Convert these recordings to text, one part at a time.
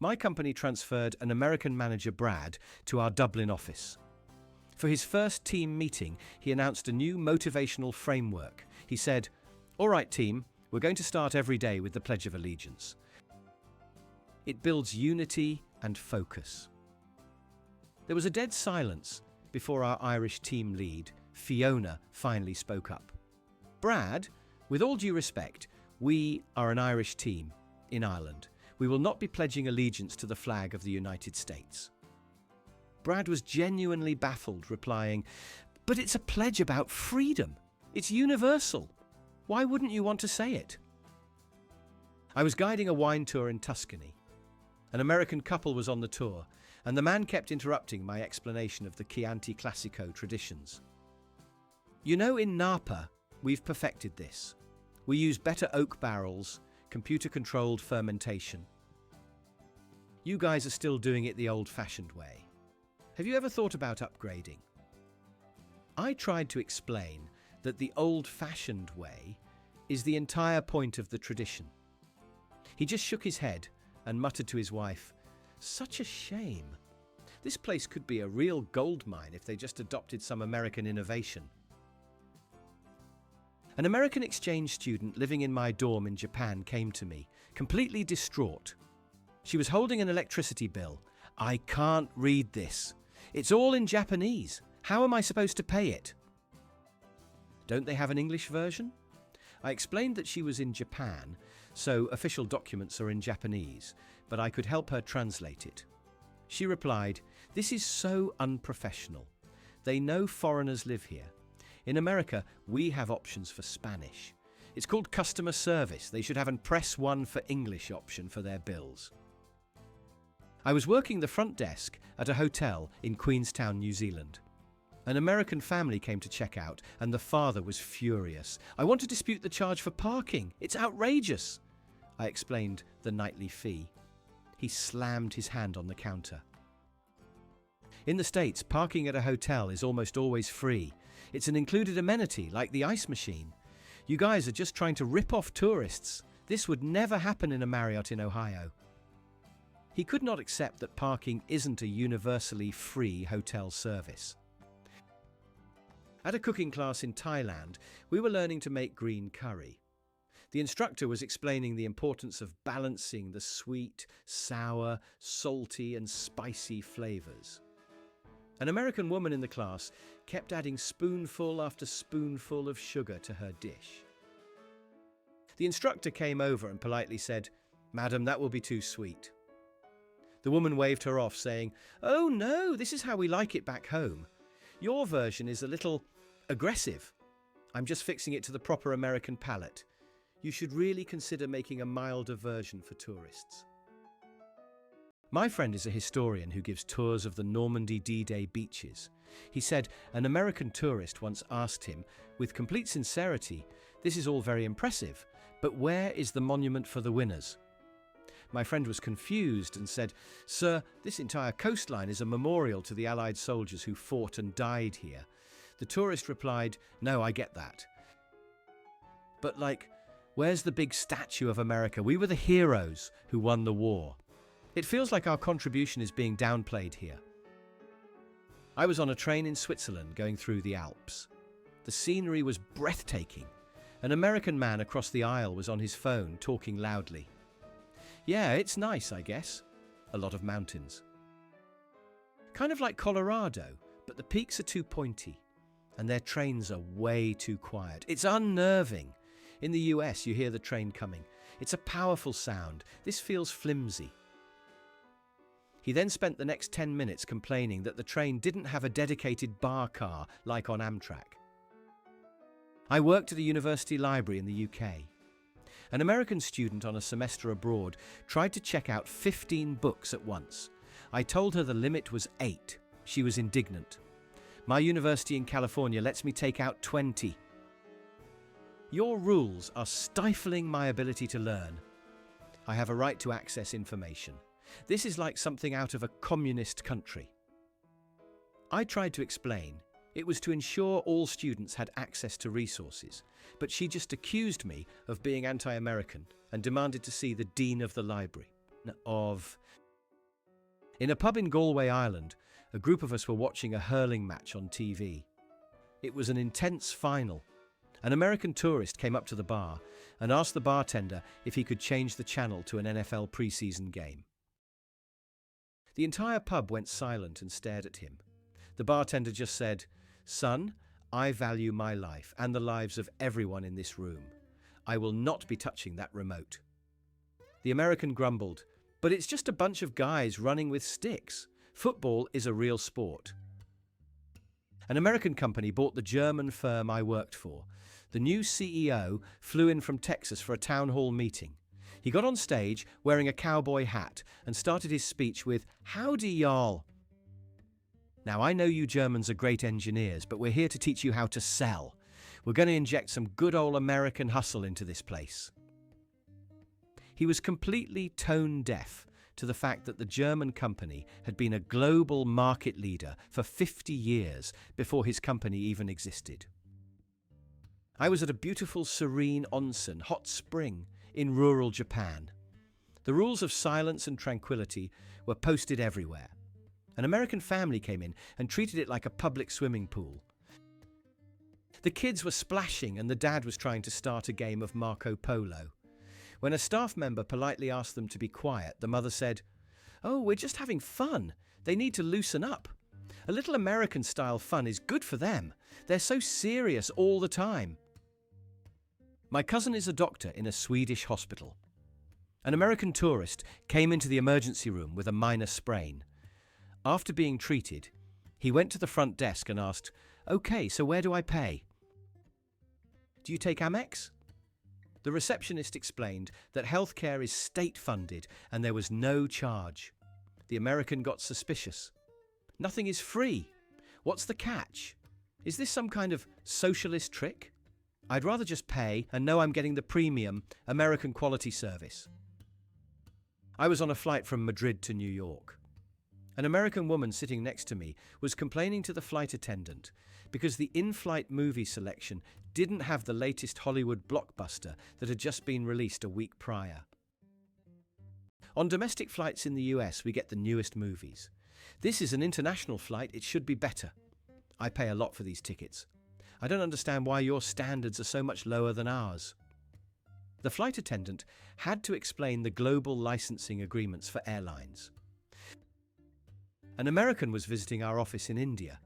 My company transferred an American manager, Brad, to our Dublin office. For his first team meeting, he announced a new motivational framework. He said, "All right, team, we're going to start every day with the Pledge of Allegiance. It builds unity and focus." There was a dead silence before our Irish team lead, Fiona, finally spoke up. "Brad, with all due respect, we are an Irish team in Ireland. We will not be pledging allegiance to the flag of the United States." Brad was genuinely baffled, replying, "But it's a pledge about freedom. It's universal. Why wouldn't you want to say it?" I was guiding a wine tour in Tuscany. An American couple was on the tour, and the man kept interrupting my explanation of the Chianti Classico traditions. "You know, in Napa, we've perfected this. We use better oak barrels, computer-controlled fermentation. You guys are still doing it the old-fashioned way. Have you ever thought about upgrading?" I tried to explain that the old-fashioned way is the entire point of the tradition. He just shook his head and muttered to his wife, "Such a shame. This place could be a real gold mine if they just adopted some American innovation." An American exchange student living in my dorm in Japan came to me, completely distraught. She was holding an electricity bill. "I can't read this. It's all in Japanese. How am I supposed to pay it?" "Don't they have an English version?" I explained that she was in Japan, so official documents are in Japanese, but I could help her translate it. She replied, "This is so unprofessional. They know foreigners live here. In America, we have options for Spanish. It's called customer service. They should have a press 1 for English option for their bills." I was working the front desk at a hotel in Queenstown, New Zealand. An American family came to check out, and the father was furious. "I want to dispute the charge for parking. It's outrageous." I explained the nightly fee. He slammed his hand on the counter. In the States, parking at a hotel is almost always free. It's an included amenity, like the ice machine. You guys are just trying to rip off tourists. This would never happen in a Marriott in Ohio. He could not accept that parking isn't a universally free hotel service. At a cooking class in Thailand, we were learning to make green curry. The instructor was explaining the importance of balancing the sweet, sour, salty, and spicy flavors. An American woman in the class kept adding spoonful after spoonful of sugar to her dish. The instructor came over and politely said, "Madam, that will be too sweet." The woman waved her off, saying, "Oh no, this is how we like it back home. Your version is a little aggressive. I'm just fixing it to the proper American palate. You should really consider making a milder version for tourists." My friend is a historian who gives tours of the Normandy D-Day beaches. He said an American tourist once asked him, with complete sincerity, "This is all very impressive, but where is the monument for the winners?" My friend was confused and said, "Sir, this entire coastline is a memorial to the Allied soldiers who fought and died here." The tourist replied, "No, I get that. But where's the big statue of America? We were the heroes who won the war." It feels like our contribution is being downplayed here. I was on a train in Switzerland going through the Alps. The scenery was breathtaking. An American man across the aisle was on his phone talking loudly. "Yeah, it's nice, I guess. A lot of mountains. Kind of like Colorado, but the peaks are too pointy, and their trains are way too quiet. It's unnerving. In the US, you hear the train coming. It's a powerful sound. This feels flimsy." He then spent the next 10 minutes complaining that the train didn't have a dedicated bar car like on Amtrak. I worked at a university library in the UK. An American student on a semester abroad tried to check out 15 books at once. I told her the limit was 8. She was indignant. "My university in California lets me take out 20. Your rules are stifling my ability to learn. I have a right to access information. This is like something out of a communist country." I tried to explain. It was to ensure all students had access to resources, but she just accused me of being anti-American and demanded to see the dean of the library. In a pub in Galway, Ireland, a group of us were watching a hurling match on TV. It was an intense final. An American tourist came up to the bar and asked the bartender if he could change the channel to an NFL preseason game. The entire pub went silent and stared at him. The bartender just said, "Son, I value my life and the lives of everyone in this room. I will not be touching that remote." The American grumbled, "But it's just a bunch of guys running with sticks. Football is a real sport." An American company bought the German firm I worked for. The new CEO flew in from Texas for a town hall meeting. He got on stage wearing a cowboy hat and started his speech with, "Howdy, y'all." Now, I know you Germans are great engineers, but we're here to teach you how to sell. We're going to inject some good old American hustle into this place. He was completely tone deaf to the fact that the German company had been a global market leader for 50 years before his company even existed. I was at a beautiful, serene onsen, hot spring, in rural Japan. The rules of silence and tranquility were posted everywhere. An American family came in and treated it like a public swimming pool. The kids were splashing and the dad was trying to start a game of Marco Polo. When a staff member politely asked them to be quiet, the mother said, "Oh, we're just having fun. They need to loosen up. A little American-style fun is good for them. They're so serious all the time." My cousin is a doctor in a Swedish hospital. An American tourist came into the emergency room with a minor sprain. After being treated, he went to the front desk and asked, "Okay, so where do I pay?" "Do you take Amex?" The receptionist explained that healthcare is state-funded and there was no charge. The American got suspicious. "Nothing is free. What's the catch? Is this some kind of socialist trick? I'd rather just pay and know I'm getting the premium American quality service." I was on a flight from Madrid to New York. An American woman sitting next to me was complaining to the flight attendant because the in-flight movie selection didn't have the latest Hollywood blockbuster that had just been released a week prior. On domestic flights in the US, we get the newest movies. This is an international flight, it should be better. I pay a lot for these tickets. I don't understand why your standards are so much lower than ours. The flight attendant had to explain the global licensing agreements for airlines. An American was visiting our office in India.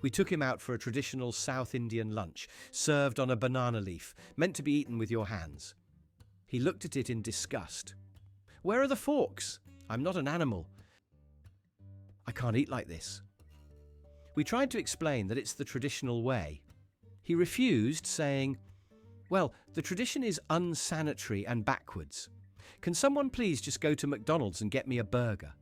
We took him out for a traditional South Indian lunch, served on a banana leaf, meant to be eaten with your hands. He looked at it in disgust. "Where are the forks? I'm not an animal. I can't eat like this." We tried to explain that it's the traditional way. He refused, saying, "Well, the tradition is unsanitary and backwards. Can someone please just go to McDonald's and get me a burger?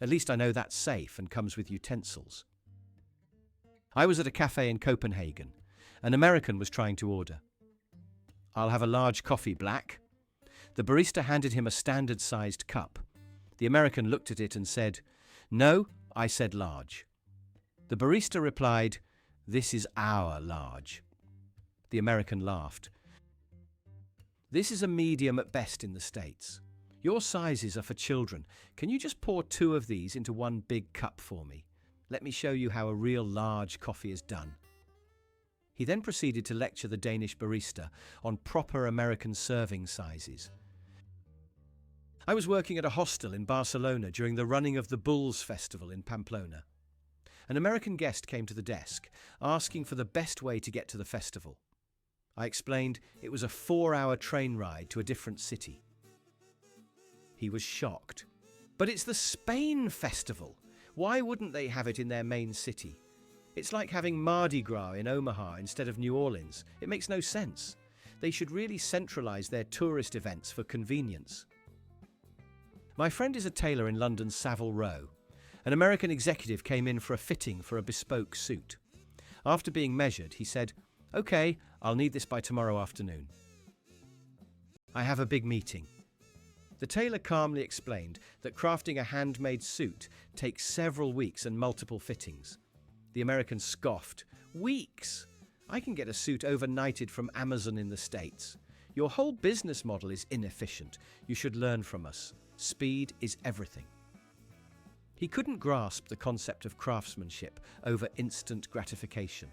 At least I know that's safe and comes with utensils." I was at a cafe in Copenhagen. An American was trying to order. "I'll have a large coffee, black." The barista handed him a standard-sized cup. The American looked at it and said, "No, I said large." The barista replied, "This is our large." The American laughed. "This is a medium at best in the States. Your sizes are for children. Can you just pour 2 of these into one big cup for me? Let me show you how a real large coffee is done." He then proceeded to lecture the Danish barista on proper American serving sizes. I was working at a hostel in Barcelona during the running of the Bulls Festival in Pamplona. An American guest came to the desk, asking for the best way to get to the festival. I explained it was a 4-hour train ride to a different city. He was shocked. "But it's the Spain Festival. Why wouldn't they have it in their main city? It's like having Mardi Gras in Omaha instead of New Orleans. It makes no sense. They should really centralize their tourist events for convenience." My friend is a tailor in London's Savile Row. An American executive came in for a fitting for a bespoke suit. After being measured, he said, "Okay, I'll need this by tomorrow afternoon." I have a big meeting. The tailor calmly explained that crafting a handmade suit takes several weeks and multiple fittings. The American scoffed. "Weeks? I can get a suit overnighted from Amazon in the States. Your whole business model is inefficient. You should learn from us. Speed is everything." He couldn't grasp the concept of craftsmanship over instant gratification.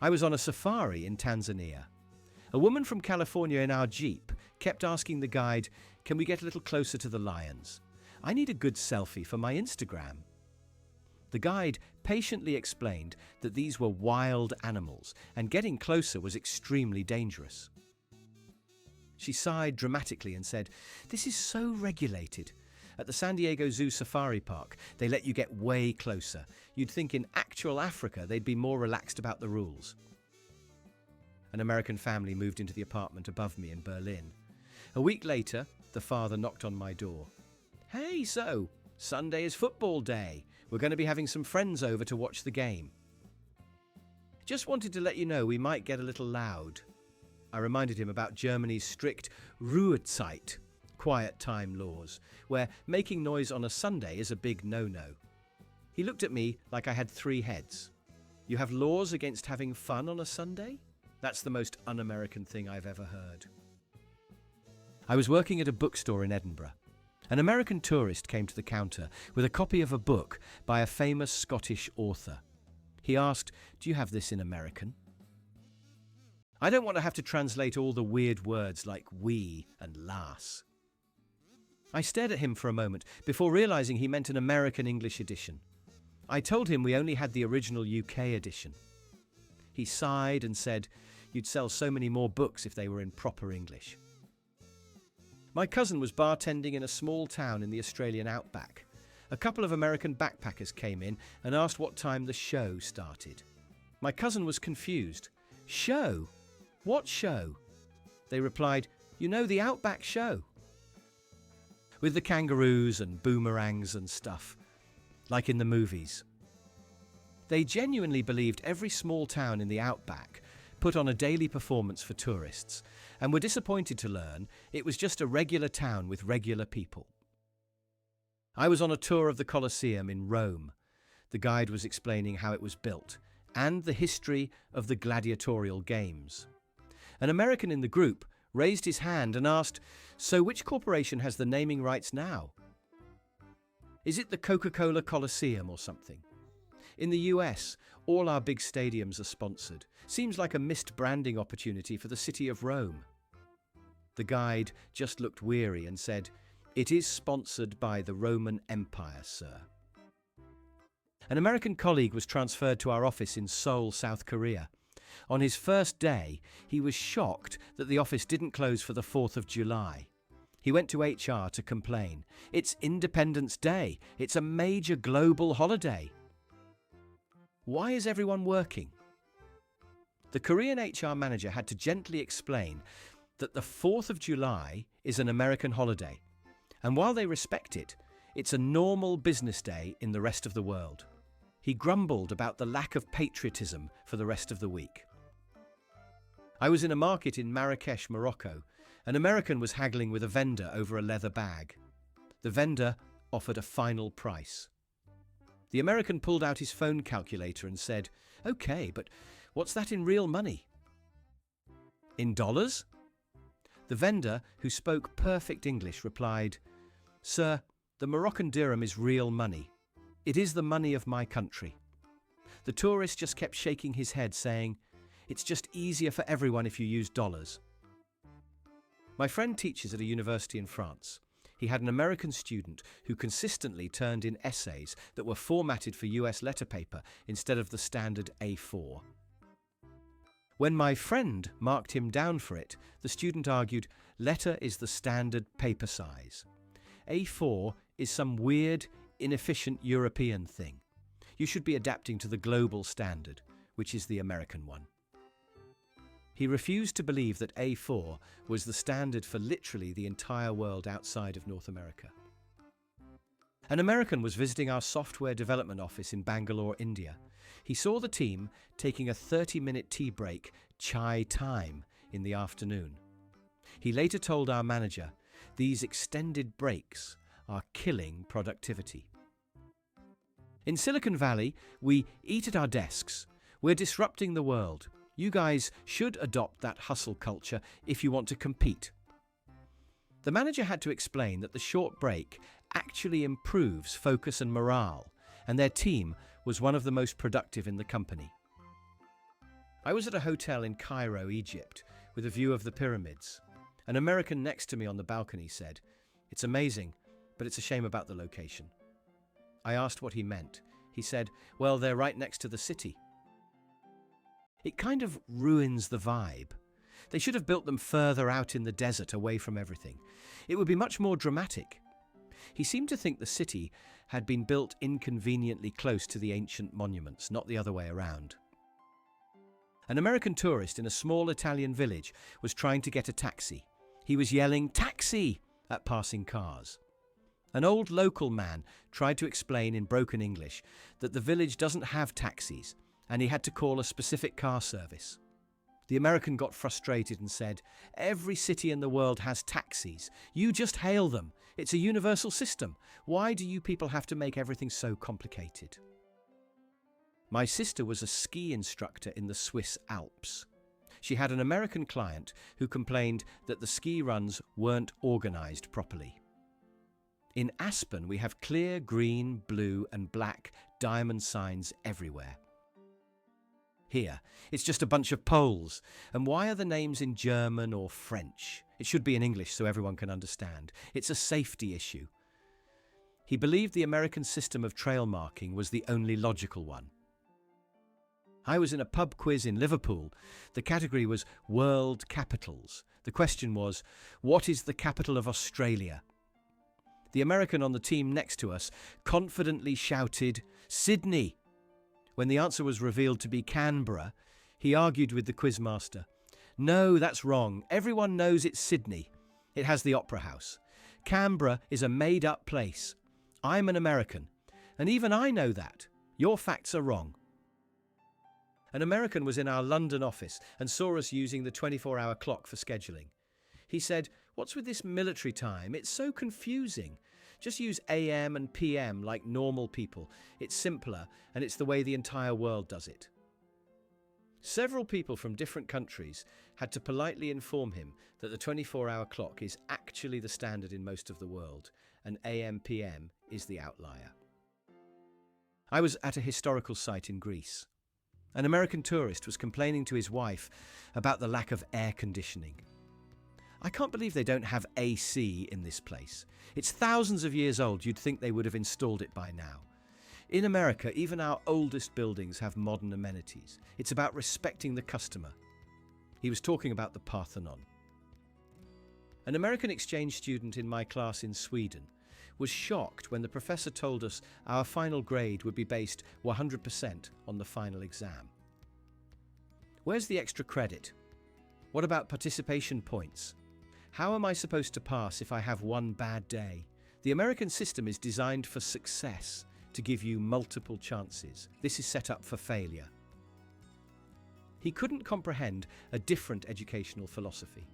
I was on a safari in Tanzania. A woman from California in our Jeep kept asking the guide, "Can we get a little closer to the lions? I need a good selfie for my Instagram." The guide patiently explained that these were wild animals and getting closer was extremely dangerous. She sighed dramatically and said, "This is so regulated. At the San Diego Zoo Safari Park, they let you get way closer. You'd think in actual Africa they'd be more relaxed about the rules." An American family moved into the apartment above me in Berlin. A week later, the father knocked on my door. "Hey, so, Sunday is football day. We're going to be having some friends over to watch the game. Just wanted to let you know we might get a little loud." I reminded him about Germany's strict Ruhezeit, quiet time laws, where making noise on a Sunday is a big no-no. He looked at me like I had 3 heads. "You have laws against having fun on a Sunday? That's the most un-American thing I've ever heard." I was working at a bookstore in Edinburgh. An American tourist came to the counter with a copy of a book by a famous Scottish author. He asked, "Do you have this in American?" I don't want to have to translate all the weird words like "we" and "lass." I stared at him for a moment before realizing he meant an American English edition. I told him we only had the original UK edition. He sighed and said, "You'd sell so many more books if they were in proper English." My cousin was bartending in a small town in the Australian outback. A couple of American backpackers came in and asked what time the show started. My cousin was confused. "Show? What show?" They replied, "You know, the Outback show. With the kangaroos and boomerangs and stuff, like in the movies." They genuinely believed every small town in the Outback put on a daily performance for tourists, and were disappointed to learn it was just a regular town with regular people. I was on a tour of the Colosseum in Rome. The guide was explaining how it was built and the history of the gladiatorial games. An American in the group raised his hand and asked, "So which corporation has the naming rights now? Is it the Coca-Cola Coliseum or something? In the US, all our big stadiums are sponsored. Seems like a missed branding opportunity for the city of Rome." The guide just looked weary and said, "It is sponsored by the Roman Empire, sir." An American colleague was transferred to our office in Seoul, South Korea. On his first day, he was shocked that the office didn't close for the 4th of July. He went to HR to complain. "It's Independence Day. It's a major global holiday. Why is everyone working?" The Korean HR manager had to gently explain that the 4th of July is an American holiday, and while they respect it, it's a normal business day in the rest of the world. He grumbled about the lack of patriotism for the rest of the week. I was in a market in Marrakesh, Morocco. An American was haggling with a vendor over a leather bag. The vendor offered a final price. The American pulled out his phone calculator and said, "Okay, but what's that in real money?" "In dollars?" The vendor, who spoke perfect English, replied, "Sir, the Moroccan dirham is real money. It is the money of my country." The tourist just kept shaking his head, saying, "It's just easier for everyone if you use dollars." My friend teaches at a university in France. He had an American student who consistently turned in essays that were formatted for US letter paper instead of the standard A4. When my friend marked him down for it, the student argued, "Letter is the standard paper size. A4 is some weird, inefficient European thing. You should be adapting to the global standard, which is the American one." He refused to believe that A4 was the standard for literally the entire world outside of North America. An American was visiting our software development office in Bangalore, India. He saw the team taking a 30-minute tea break, chai time, in the afternoon. He later told our manager, "These extended breaks are killing productivity." In Silicon Valley, we eat at our desks. We're disrupting the world. You guys should adopt that hustle culture if you want to compete. The manager had to explain that the short break actually improves focus and morale, and their team was one of the most productive in the company. I was at a hotel in Cairo, Egypt, with a view of the pyramids. An American next to me on the balcony said, "It's amazing, but it's a shame about the location." I asked what he meant. He said, "Well, they're right next to the city." It kind of ruins the vibe. They should have built them further out in the desert, away from everything. It would be much more dramatic. He seemed to think the city had been built inconveniently close to the ancient monuments, not the other way around. An American tourist in a small Italian village was trying to get a taxi. He was yelling, "Taxi!" at passing cars. An old local man tried to explain in broken English that the village doesn't have taxis, and he had to call a specific car service. The American got frustrated and said, "Every city in the world has taxis. You just hail them. It's a universal system. Why do you people have to make everything so complicated?" My sister was a ski instructor in the Swiss Alps. She had an American client who complained that the ski runs weren't organized properly. In Aspen, we have clear green, blue, and black diamond signs everywhere. Here, it's just a bunch of poles. And why are the names in German or French? It should be in English so everyone can understand. It's a safety issue. He believed the American system of trail marking was the only logical one. I was in a pub quiz in Liverpool. The category was World Capitals. The question was, what is the capital of Australia? The American on the team next to us confidently shouted, "Sydney." When the answer was revealed to be Canberra, he argued with the quizmaster. "No, that's wrong. Everyone knows it's Sydney. It has the Opera House. Canberra is a made-up place. I'm an American, and even I know that. Your facts are wrong." An American was in our London office and saw us using the 24-hour clock for scheduling. He said, "What's with this military time? It's so confusing. Just use AM and PM like normal people. It's simpler, and it's the way the entire world does it." Several people from different countries had to politely inform him that the 24-hour clock is actually the standard in most of the world, and AM-PM is the outlier. I was at a historical site in Greece. An American tourist was complaining to his wife about the lack of air conditioning. "I can't believe they don't have AC in this place. It's thousands of years old. You'd think they would have installed it by now. In America, even our oldest buildings have modern amenities. It's about respecting the customer." He was talking about the Parthenon. An American exchange student in my class in Sweden was shocked when the professor told us our final grade would be based 100% on the final exam. Where's the extra credit? What about participation points? How am I supposed to pass if I have one bad day? The American system is designed for success, to give you multiple chances. This is set up for failure. He couldn't comprehend a different educational philosophy.